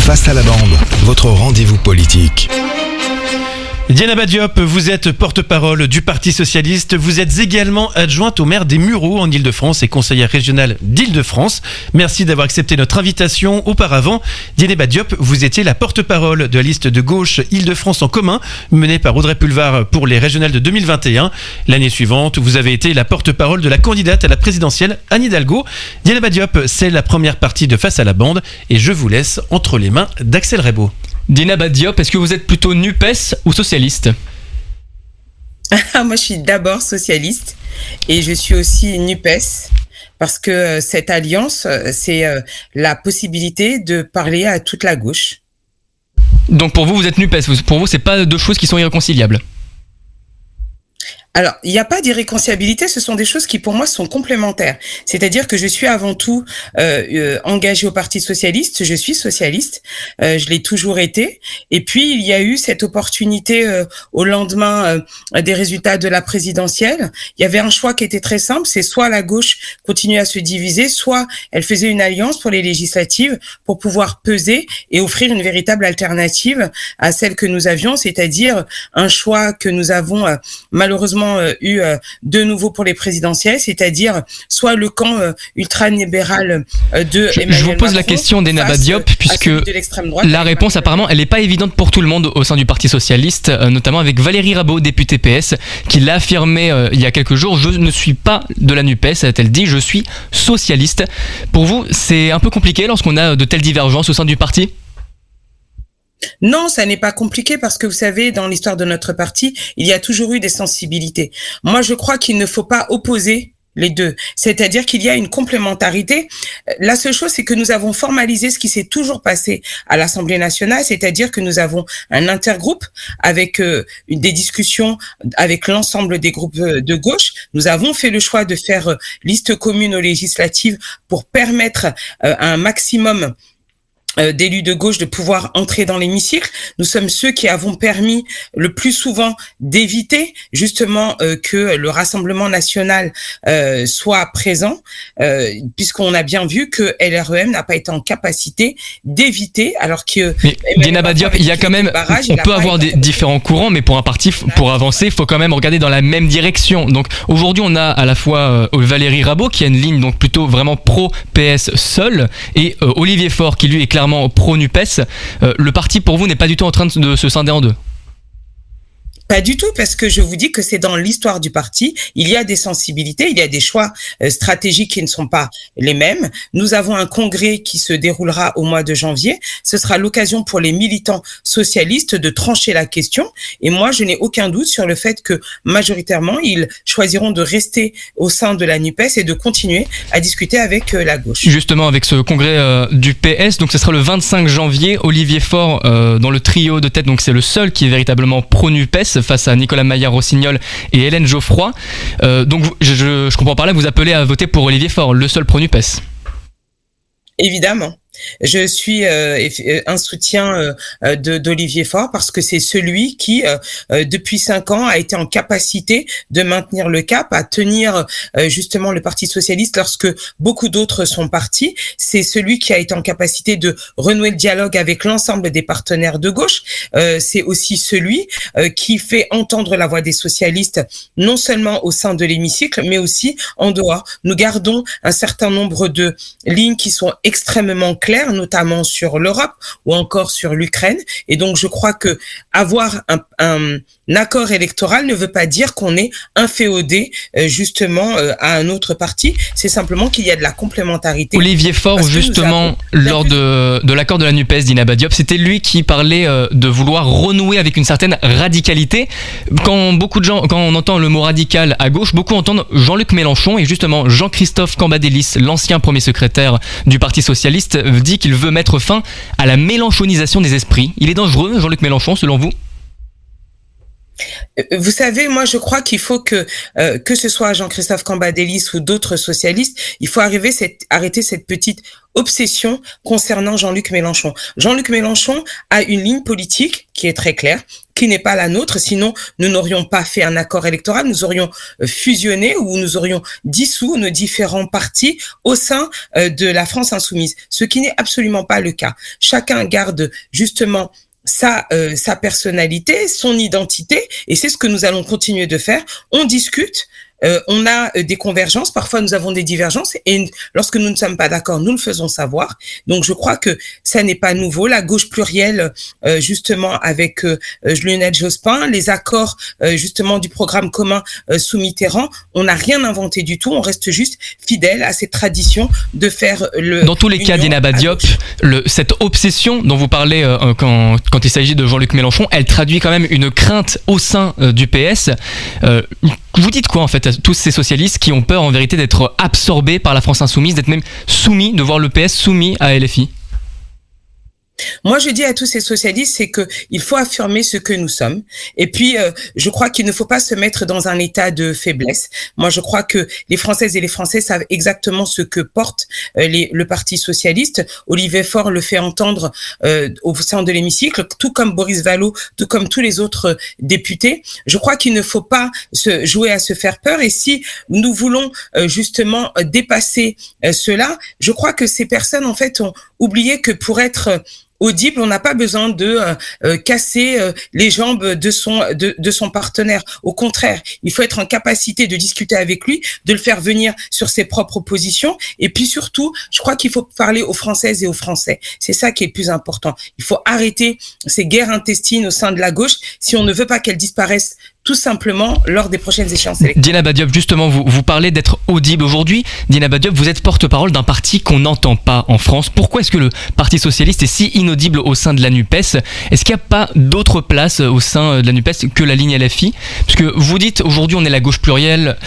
Face à la bande, votre rendez-vous politique. Dieynaba Diop, vous êtes porte-parole du Parti Socialiste. Vous êtes également adjointe au maire des Mureaux en Ile-de-France et conseillère régionale d'Ile-de-France. Merci d'avoir accepté notre invitation. Auparavant, Dieynaba Diop, vous étiez la porte-parole de la liste de gauche Ile-de-France en commun, menée par Audrey Pulvar pour les régionales de 2021. L'année suivante, vous avez été la porte-parole de la candidate à la présidentielle, Anne Hidalgo. Dieynaba Diop, c'est la première partie de Face à la bande et je vous laisse entre les mains d'Axel Rebaud. Dieynaba Diop, est-ce que vous êtes plutôt NUPES ou socialiste ? Moi, je suis d'abord socialiste et je suis aussi NUPES parce que cette alliance, c'est la possibilité de parler à toute la gauche. Donc pour vous, vous êtes NUPES. Pour vous, c'est pas deux choses qui sont irréconciliables. Alors, il n'y a pas d'irréconciliabilité, ce sont des choses qui pour moi sont complémentaires. C'est-à-dire que je suis avant tout engagée au Parti Socialiste, je suis socialiste, je l'ai toujours été. Et puis, il y a eu cette opportunité au lendemain des résultats de la présidentielle. Il y avait un choix qui était très simple, c'est soit la gauche continuait à se diviser, soit elle faisait une alliance pour les législatives pour pouvoir peser et offrir une véritable alternative à celle que nous avions, c'est-à-dire un choix que nous avons malheureusement eu de nouveau pour les présidentielles, c'est-à-dire soit le camp ultra-libéral de Emmanuel Je vous pose Macron, la question Dieynaba Diop, puisque la réponse apparemment, elle n'est pas évidente pour tout le monde au sein du Parti Socialiste, notamment avec Valérie Rabault, députée PS, qui l'a affirmé il y a quelques jours, je ne suis pas de la NUPES, a-t-elle dit, je suis socialiste. Pour vous, c'est un peu compliqué lorsqu'on a de telles divergences au sein du parti ? Non, ça n'est pas compliqué parce que vous savez, dans l'histoire de notre parti, il y a toujours eu des sensibilités. Moi, je crois qu'il ne faut pas opposer les deux. C'est-à-dire qu'il y a une complémentarité. La seule chose, c'est que nous avons formalisé ce qui s'est toujours passé à l'Assemblée nationale, c'est-à-dire que nous avons un intergroupe avec des discussions avec l'ensemble des groupes de gauche. Nous avons fait le choix de faire liste commune aux législatives pour permettre à un maximum d'élus de gauche de pouvoir entrer dans l'hémicycle. Nous sommes ceux qui avons permis le plus souvent d'éviter justement que le Rassemblement national soit présent, puisqu'on a bien vu que LREM n'a pas été en capacité d'éviter, alors que... Dieynaba Diop, il y a quand même... On peut avoir des différents courants, mais pour un parti, pour avancer, il faut quand même regarder dans la même direction. Donc aujourd'hui, on a à la fois Valérie Rabault, qui a une ligne donc plutôt vraiment pro-PS seul, et Olivier Faure, qui lui est clairement pro-NUPES. Le parti pour vous n'est pas du tout en train de se scinder en deux. Pas du tout, parce que je vous dis que c'est dans l'histoire du parti, il y a des sensibilités, il y a des choix stratégiques qui ne sont pas les mêmes. Nous avons un congrès qui se déroulera au mois de janvier. Ce sera l'occasion pour les militants socialistes de trancher la question. Et moi, je n'ai aucun doute sur le fait que majoritairement, ils choisiront de rester au sein de la NUPES et de continuer à discuter avec la gauche. Justement, avec ce congrès du PS, donc ce sera le 25 janvier. Olivier Faure, dans le trio de tête, donc c'est le seul qui est véritablement pro-NUPES, face à Nicolas Maillard-Rossignol et Hélène Geoffroy. Donc je comprends par là que vous appelez à voter pour Olivier Faure, le seul pro-NUPES. Évidemment. Je suis un soutien d'Olivier Faure parce que c'est celui qui, depuis 5 ans, a été en capacité de maintenir le cap, à tenir justement le Parti Socialiste lorsque beaucoup d'autres sont partis. C'est celui qui a été en capacité de renouer le dialogue avec l'ensemble des partenaires de gauche. C'est aussi celui qui fait entendre la voix des socialistes, non seulement au sein de l'hémicycle, mais aussi en dehors. Nous gardons un certain nombre de lignes qui sont extrêmement claires, notamment sur l'Europe ou encore sur l'Ukraine. Et donc, je crois que avoir un accord électoral ne veut pas dire qu'on est inféodé justement à un autre parti. C'est simplement qu'il y a de la complémentarité. Olivier Faure, justement, lors de l'accord de la NUPES, Dieynaba Diop, c'était lui qui parlait de vouloir renouer avec une certaine radicalité. Quand on entend le mot radical à gauche, beaucoup entendent Jean-Luc Mélenchon, et justement Jean-Christophe Cambadélis, l'ancien premier secrétaire du Parti Socialiste, dit qu'il veut mettre fin à la mélenchonisation des esprits. Il est dangereux, Jean-Luc Mélenchon, selon vous ? Vous savez, moi, je crois qu'il faut que ce soit Jean-Christophe Cambadélis ou d'autres socialistes, il faut arrêter cette petite obsession concernant Jean-Luc Mélenchon. Jean-Luc Mélenchon a une ligne politique qui est très claire, qui n'est pas la nôtre, sinon nous n'aurions pas fait un accord électoral, nous aurions fusionné ou nous aurions dissous nos différents partis au sein de la France insoumise, ce qui n'est absolument pas le cas. Chacun garde justement sa personnalité, son identité, et c'est ce que nous allons continuer de faire. On discute, on a des convergences, parfois nous avons des divergences, et lorsque nous ne sommes pas d'accord, nous le faisons savoir. Donc je crois que ça n'est pas nouveau. La gauche plurielle, justement avec Lionel Jospin, les accords justement du programme commun sous Mitterrand, on n'a rien inventé du tout, on reste juste fidèle à cette tradition de faire le... Dans tous les cas, Dina Diop, cette obsession dont vous parlez quand il s'agit de Jean-Luc Mélenchon, elle traduit quand même une crainte au sein du PS. Vous dites quoi en fait à tous ces socialistes qui ont peur en vérité d'être absorbés par la France insoumise, d'être même soumis, de voir le PS soumis à LFI? Moi, je dis à tous ces socialistes, c'est que il faut affirmer ce que nous sommes. Et puis, je crois qu'il ne faut pas se mettre dans un état de faiblesse. Moi, je crois que les Françaises et les Français savent exactement ce que porte le Parti socialiste. Olivier Faure le fait entendre au sein de l'hémicycle, tout comme Boris Vallaud, tout comme tous les autres députés. Je crois qu'il ne faut pas se jouer à se faire peur. Et si nous voulons justement dépasser cela, je crois que ces personnes, en fait, ont oublié que pour être audible, on n'a pas besoin de casser les jambes de son partenaire. Au contraire, il faut être en capacité de discuter avec lui, de le faire venir sur ses propres positions. Et puis surtout, je crois qu'il faut parler aux Françaises et aux Français. C'est ça qui est le plus important. Il faut arrêter ces guerres intestines au sein de la gauche si on ne veut pas qu'elles disparaissent tout simplement lors des prochaines échéances électorales. Dina Diop, justement, vous parlez d'être audible aujourd'hui. Dina Diop, vous êtes porte-parole d'un parti qu'on n'entend pas en France. Pourquoi est-ce que le Parti socialiste est si inaudible au sein de la NUPES? Est-ce qu'il n'y a pas d'autre place au sein de la NUPES que la ligne LFI? Parce que vous dites aujourd'hui on est la gauche plurielle,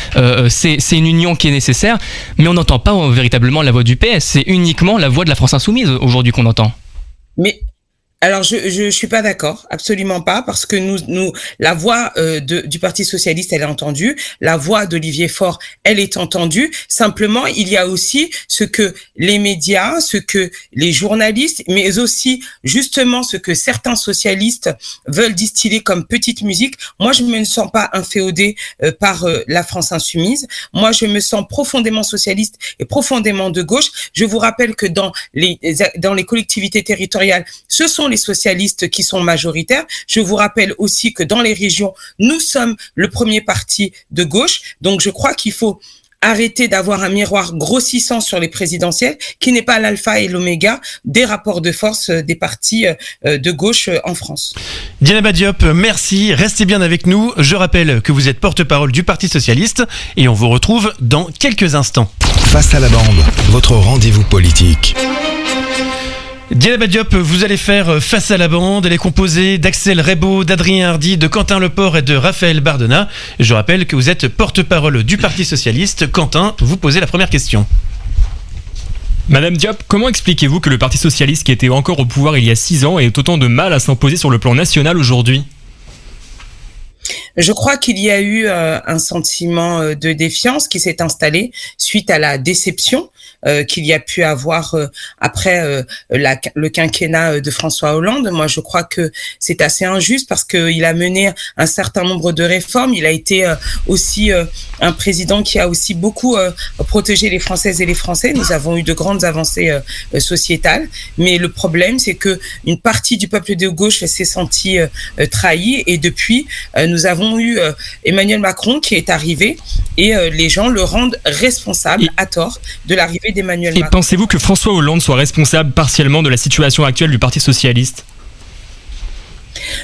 c'est une union qui est nécessaire, mais on n'entend pas véritablement la voix du PS. C'est uniquement la voix de la France insoumise aujourd'hui qu'on entend. Mais alors je suis pas d'accord, absolument pas, parce que nous la voix du Parti socialiste, elle est entendue, la voix d'Olivier Faure, elle est entendue. Simplement, il y a aussi ce que les médias, ce que les journalistes, mais aussi justement ce que certains socialistes veulent distiller comme petite musique. Moi, je me sens pas inféodée par la France insoumise. Moi, je me sens profondément socialiste et profondément de gauche. Je vous rappelle que dans les collectivités territoriales, ce sont les socialistes qui sont majoritaires. Je vous rappelle aussi que dans les régions, nous sommes le premier parti de gauche. Donc, je crois qu'il faut arrêter d'avoir un miroir grossissant sur les présidentielles qui n'est pas l'alpha et l'oméga des rapports de force des partis de gauche en France. Dina Diop, merci. Restez bien avec nous. Je rappelle que vous êtes porte-parole du Parti socialiste et on vous retrouve dans quelques instants. Face à la bande, votre rendez-vous politique. Dina Diop, vous allez faire Face à la bande. Elle est composée d'Axel Rebaud, d'Adrien Hardy, de Quentin Leport et de Raphaël Bardena. Je rappelle que vous êtes porte-parole du Parti socialiste. Quentin, vous posez la première question. Madame Diop, comment expliquez-vous que le Parti socialiste qui était encore au pouvoir il y a 6 ans ait autant de mal à s'imposer sur le plan national aujourd'hui ? Je crois qu'il y a eu un sentiment de défiance qui s'est installé suite à la déception qu'il y a pu avoir après le quinquennat de François Hollande. Moi, je crois que c'est assez injuste parce qu'il a mené un certain nombre de réformes. Il a été aussi un président qui a aussi beaucoup protégé les Françaises et les Français. Nous avons eu de grandes avancées sociétales, mais le problème, c'est que une partie du peuple de gauche s'est sentie trahie et depuis, nous avons eu Emmanuel Macron qui est arrivé et les gens le rendent responsable à tort de l'arrivée d'Emmanuel Macron. Et pensez-vous que François Hollande soit responsable partiellement de la situation actuelle du Parti socialiste ?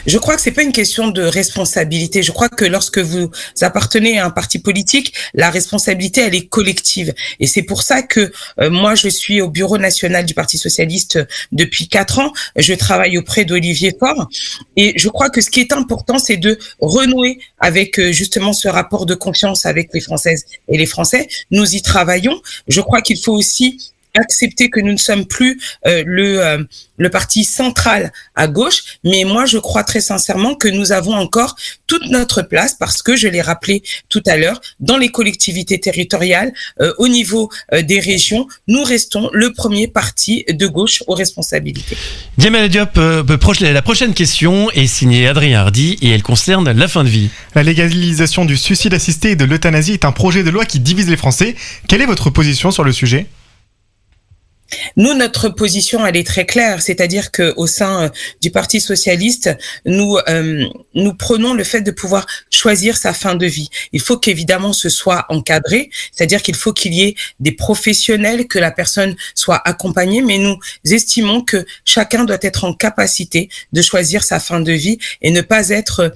Je crois que c'est pas une question de responsabilité. Je crois que lorsque vous appartenez à un parti politique, la responsabilité, elle est collective. Et c'est pour ça que moi, je suis au bureau national du Parti socialiste depuis 4 ans. Je travaille auprès d'Olivier Faure. Et je crois que ce qui est important, c'est de renouer avec justement ce rapport de confiance avec les Françaises et les Français. Nous y travaillons. Je crois qu'il faut aussi accepter que nous ne sommes plus le parti central à gauche, mais moi je crois très sincèrement que nous avons encore toute notre place parce que, je l'ai rappelé tout à l'heure, dans les collectivités territoriales, au niveau des régions, nous restons le premier parti de gauche aux responsabilités. Dieynaba Diop, la prochaine question est signée Adrien Hardy et elle concerne la fin de vie. La légalisation du suicide assisté et de l'euthanasie est un projet de loi qui divise les Français. Quelle est votre position sur le sujet ? Nous, notre position, elle est très claire, c'est-à-dire que au sein du Parti socialiste, nous prenons le fait de pouvoir choisir sa fin de vie. Il faut qu'évidemment ce soit encadré, c'est-à-dire qu'il faut qu'il y ait des professionnels, que la personne soit accompagnée, mais nous estimons que chacun doit être en capacité de choisir sa fin de vie et ne pas être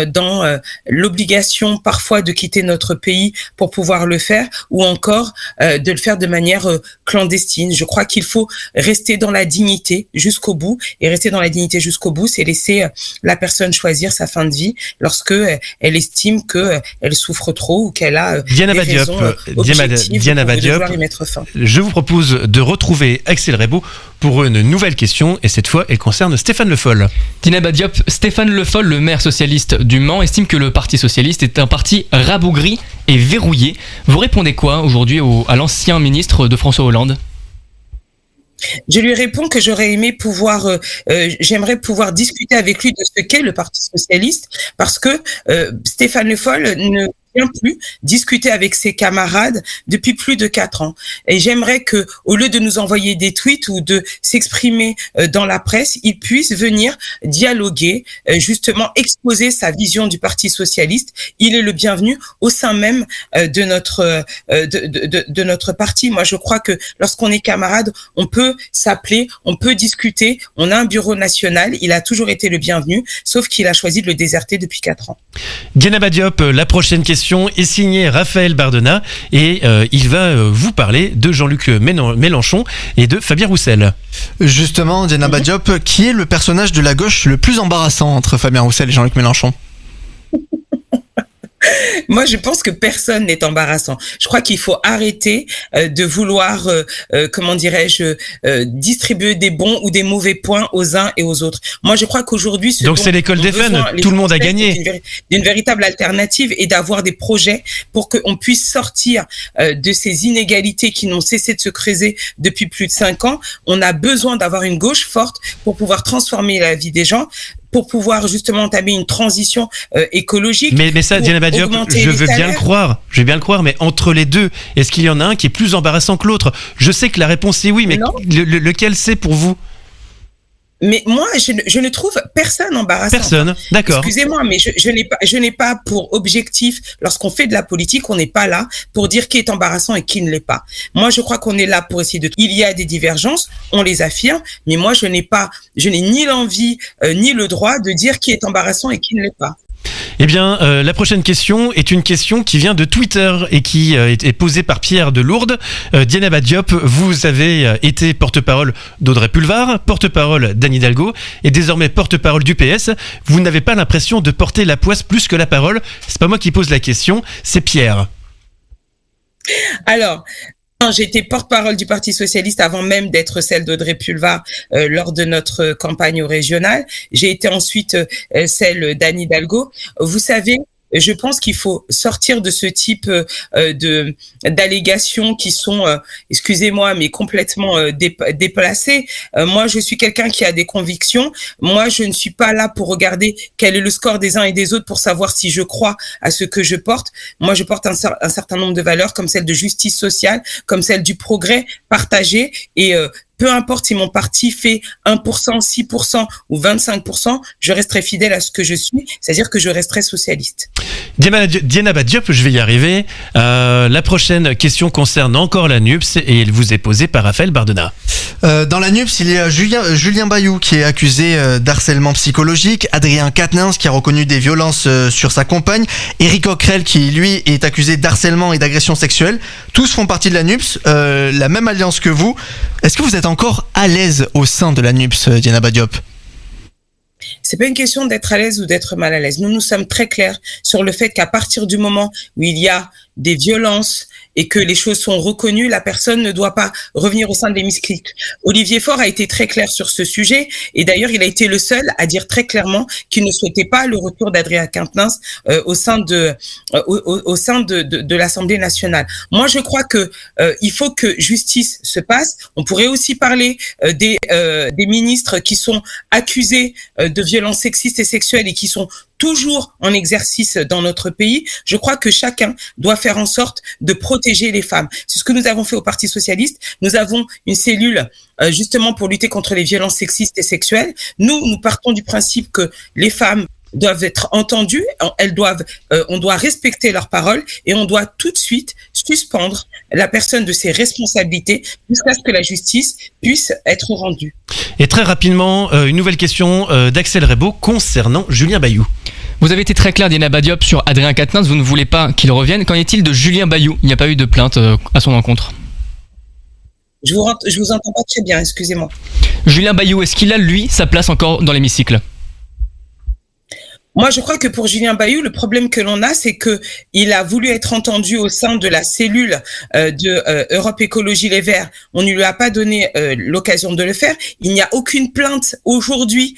dans l'obligation parfois de quitter notre pays pour pouvoir le faire, ou encore de le faire de manière clandestine. Je crois qu'il faut rester dans la dignité jusqu'au bout, et rester dans la dignité jusqu'au bout, c'est laisser la personne choisir sa fin de vie lorsque elle estime que elle souffre trop ou qu'elle a des raisons objectives de vouloir y mettre fin. Je vous propose de retrouver Axel Rebaud pour une nouvelle question, et cette fois elle concerne Stéphane Le Foll. Dieynaba Diop, Stéphane Le Foll, le maire socialiste du Mans, estime que le Parti socialiste est un parti rabougri et verrouillé. Vous répondez quoi aujourd'hui à l'ancien ministre de François Hollande ? Je lui réponds que j'aimerais pouvoir discuter avec lui de ce qu'est le Parti socialiste, parce que Stéphane Le Foll ne vient plus discuter avec ses camarades depuis plus de 4 ans. Et j'aimerais que, au lieu de nous envoyer des tweets ou de s'exprimer dans la presse, il puisse venir dialoguer, justement exposer sa vision du Parti socialiste. Il est le bienvenu au sein même de notre parti. Moi, je crois que lorsqu'on est camarade, on peut s'appeler, on peut discuter. On a un bureau national. Il a toujours été le bienvenu, sauf qu'il a choisi de le déserter depuis 4 ans. Dieynaba Diop, la prochaine question est signée Raphaël Bardena et il va vous parler de Jean-Luc Mélenchon et de Fabien Roussel. Justement, Dieynaba Diop, qui est le personnage de la gauche le plus embarrassant entre Fabien Roussel et Jean-Luc Mélenchon ? Moi, je pense que personne n'est embarrassant. Je crois qu'il faut arrêter de vouloir, distribuer des bons ou des mauvais points aux uns et aux autres. Moi, je crois qu'aujourd'hui... Donc c'est l'école des fans, tout le monde a gagné. D'une véritable alternative et d'avoir des projets pour qu'on puisse sortir de ces inégalités qui n'ont cessé de se creuser depuis plus de 5 ans. On a besoin d'avoir une gauche forte pour pouvoir transformer la vie des gens, pour pouvoir justement entamer une transition écologique. Mais ça, Dieynaba Diop, je veux bien le croire, mais entre les deux, est-ce qu'il y en a un qui est plus embarrassant que l'autre ? Je sais que la réponse est oui, mais lequel c'est pour vous ? Mais moi, je ne trouve personne embarrassant. Personne, d'accord. Excusez-moi, mais je n'ai pas pour objectif, lorsqu'on fait de la politique, on n'est pas là pour dire qui est embarrassant et qui ne l'est pas. Moi, je crois qu'on est là pour essayer il y a des divergences, on les affirme, mais moi, je n'ai ni l'envie, ni le droit de dire qui est embarrassant et qui ne l'est pas. Eh bien, la prochaine question est une question qui vient de Twitter et qui est posée par Pierre de Lourdes. Dieynaba Diop, vous avez été porte-parole d'Audrey Pulvar, porte-parole d'Anne Hidalgo et désormais porte-parole du PS. Vous n'avez pas l'impression de porter la poisse plus que la parole ? C'est pas moi qui pose la question, c'est Pierre. Alors... J'ai été porte-parole du Parti socialiste avant même d'être celle d'Audrey Pulvar lors de notre campagne au régional. J'ai été ensuite celle d'Anne Hidalgo. Vous savez, je pense qu'il faut sortir de ce type d'allégations qui sont, excusez-moi, mais complètement déplacées. Moi, je suis quelqu'un qui a des convictions. Moi, je ne suis pas là pour regarder quel est le score des uns et des autres pour savoir si je crois à ce que je porte. Moi, je porte un certain nombre de valeurs comme celle de justice sociale, comme celle du progrès partagé et peu importe si mon parti fait 1%, 6% ou 25%, je resterai fidèle à ce que je suis, c'est-à-dire que je resterai socialiste. Dieynaba Diop, je vais y arriver. La prochaine question concerne encore la NUPS et elle vous est posée par Raphaël Bardena. Dans la NUPS, il y a Julien Bayou qui est accusé d'harcèlement psychologique, Adrien Quatennens qui a reconnu des violences sur sa compagne, Éric Coquerel qui lui est accusé d'harcèlement et d'agression sexuelle. Tous font partie de la NUPS, la même alliance que vous. Est-ce que vous êtes encore à l'aise au sein de la NUPS, Dieynaba Diop ? C'est pas une question d'être à l'aise ou d'être mal à l'aise. Nous sommes très clairs sur le fait qu'à partir du moment où il y a des violences et que les choses sont reconnues, la personne ne doit pas revenir au sein de l'hémicycle. Olivier Faure a été très clair sur ce sujet et d'ailleurs il a été le seul à dire très clairement qu'il ne souhaitait pas le retour d'Adrien Quatennens au sein de l'Assemblée nationale. Moi je crois que il faut que justice se passe. On pourrait aussi parler des ministres qui sont accusés de violences sexistes et sexuelles et qui sont toujours en exercice dans notre pays. Je crois que chacun doit faire en sorte de protéger les femmes. C'est ce que nous avons fait au Parti socialiste. Nous avons une cellule justement pour lutter contre les violences sexistes et sexuelles. Nous partons du principe que les femmes doivent être entendues, on doit respecter leurs paroles et on doit tout de suite suspendre la personne de ses responsabilités jusqu'à ce que la justice puisse être rendue. Et très rapidement, une nouvelle question d'Axel Rebaud concernant Julien Bayou. Vous avez été très clair, Dina Badiop, sur Adrien Quatennens, vous ne voulez pas qu'il revienne. Qu'en est-il de Julien Bayou ? Il n'y a pas eu de plainte à son encontre. Je vous entends pas très bien, excusez-moi. Julien Bayou, est-ce qu'il a, lui, sa place encore dans l'hémicycle ? Moi, je crois que pour Julien Bayou, le problème que l'on a, c'est que il a voulu être entendu au sein de la cellule de Europe Écologie Les Verts. On ne lui a pas donné l'occasion de le faire. Il n'y a aucune plainte aujourd'hui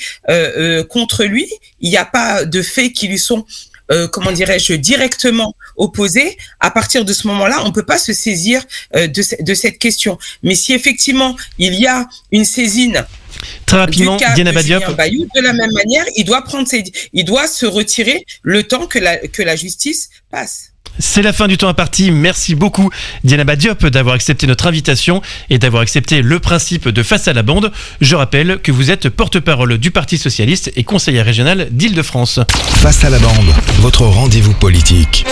contre lui. Il n'y a pas de faits qui lui sont directement opposés. À partir de ce moment-là, on peut pas se saisir de cette question. Mais si effectivement il y a une saisine très rapidement, du cas Diana de Badiop, Julien Bayou, de la même manière, il doit se retirer le temps que la justice passe. c'est la fin du temps imparti. Merci beaucoup Diana Badiop d'avoir accepté notre invitation et d'avoir accepté le principe de Face à la bande. Je rappelle que vous êtes porte-parole du Parti socialiste et conseillère régionale d'Île-de-France. Face à la bande, votre rendez-vous politique.